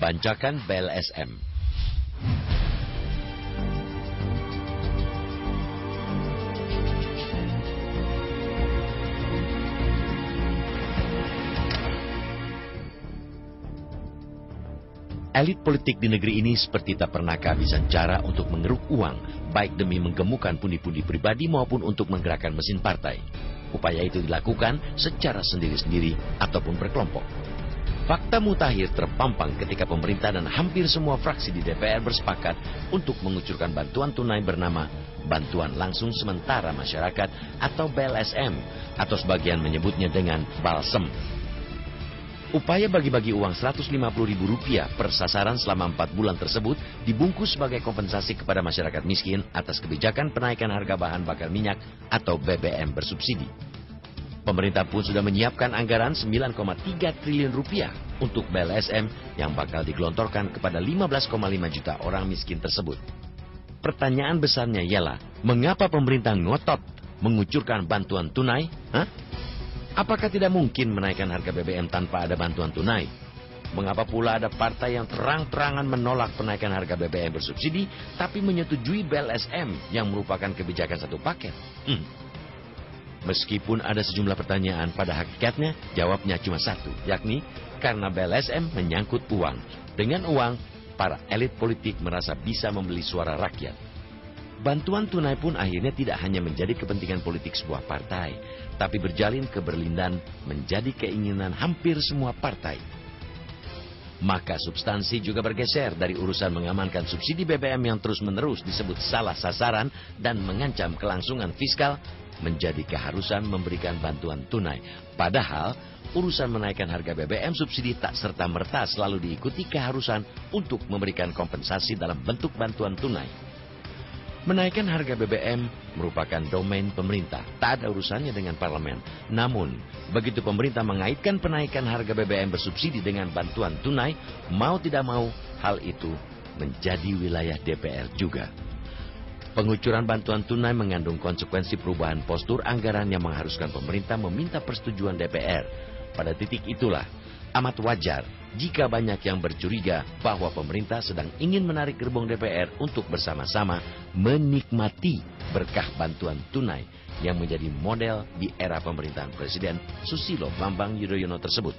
Bancakan BLSM. Elit politik di negeri ini seperti tak pernah kehabisan cara untuk mengeruk uang, baik demi menggemukkan pundi-pundi pribadi maupun untuk menggerakkan mesin partai. Upaya itu dilakukan secara sendiri-sendiri ataupun berkelompok. Fakta mutakhir terpampang ketika pemerintah dan hampir semua fraksi di DPR bersepakat untuk mengucurkan bantuan tunai bernama Bantuan Langsung Sementara Masyarakat atau BLSM, atau sebagian menyebutnya dengan balsem. Upaya bagi-bagi uang Rp150.000 per sasaran selama 4 bulan tersebut dibungkus sebagai kompensasi kepada masyarakat miskin atas kebijakan penaikan harga bahan bakar minyak atau BBM bersubsidi. Pemerintah pun sudah menyiapkan anggaran Rp9,3 triliun untuk BLSM yang bakal digelontorkan kepada 15,5 juta orang miskin tersebut. Pertanyaan besarnya ialah, mengapa pemerintah ngotot mengucurkan bantuan tunai? Apakah tidak mungkin menaikkan harga BBM tanpa ada bantuan tunai? Mengapa pula ada partai yang terang-terangan menolak penaikan harga BBM bersubsidi, tapi menyetujui BLSM yang merupakan kebijakan satu paket? Meskipun ada sejumlah pertanyaan, pada hakikatnya jawabnya cuma satu, yakni karena BLSM menyangkut uang. Dengan uang, para elit politik merasa bisa membeli suara rakyat. Bantuan tunai pun akhirnya tidak hanya menjadi kepentingan politik sebuah partai, tapi berjalin ke berlindan menjadi keinginan hampir semua partai. Maka substansi juga bergeser dari urusan mengamankan subsidi BBM yang terus-menerus disebut salah sasaran dan mengancam kelangsungan fiskal, menjadi keharusan memberikan bantuan tunai. Padahal, urusan menaikkan harga BBM subsidi tak serta-merta selalu diikuti keharusan untuk memberikan kompensasi dalam bentuk bantuan tunai. Menaikkan harga BBM merupakan domain pemerintah, tak ada urusannya dengan parlemen. Namun, begitu pemerintah mengaitkan penaikan harga BBM bersubsidi dengan bantuan tunai, mau tidak mau, hal itu menjadi wilayah DPR juga. Pengucuran bantuan tunai mengandung konsekuensi perubahan postur anggaran yang mengharuskan pemerintah meminta persetujuan DPR. Pada titik itulah, amat wajar jika banyak yang bercuriga bahwa pemerintah sedang ingin menarik gerbong DPR untuk bersama-sama menikmati berkah bantuan tunai yang menjadi model di era pemerintahan Presiden Susilo Bambang Yudhoyono tersebut.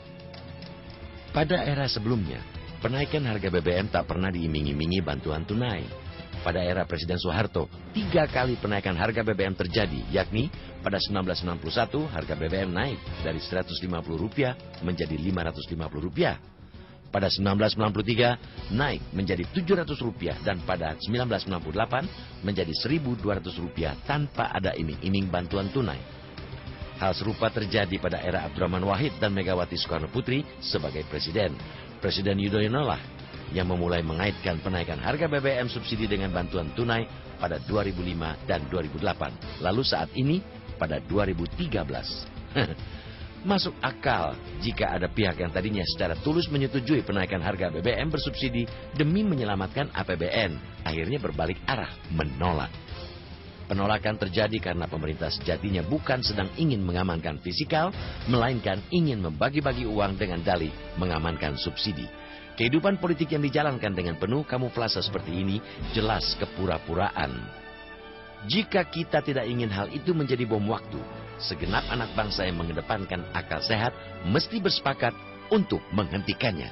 Pada era sebelumnya, penaikan harga BBM tak pernah diiming-imingi bantuan tunai. Pada era Presiden Soeharto, 3 kali penaikan harga BBM terjadi, yakni pada 1991 harga BBM naik dari Rp150 menjadi Rp550. Pada 1993 naik menjadi Rp700 dan pada 1998 menjadi Rp1.200 tanpa ada iming-iming bantuan tunai. Hal serupa terjadi pada era Abdurrahman Wahid dan Megawati Soekarno Putri sebagai presiden. Presiden Yudhoyono lah yang memulai mengaitkan penaikan harga BBM subsidi dengan bantuan tunai pada 2005 dan 2008. Lalu saat ini pada 2013. Masuk akal jika ada pihak yang tadinya secara tulus menyetujui penaikan harga BBM bersubsidi demi menyelamatkan APBN, akhirnya berbalik arah menolak. Penolakan terjadi karena pemerintah sejatinya bukan sedang ingin mengamankan fiskal, melainkan ingin membagi-bagi uang dengan dalih mengamankan subsidi. Kehidupan politik yang dijalankan dengan penuh kamuflase seperti ini jelas kepura-puraan. Jika kita tidak ingin hal itu menjadi bom waktu, segenap anak bangsa yang mengedepankan akal sehat mesti bersepakat untuk menghentikannya.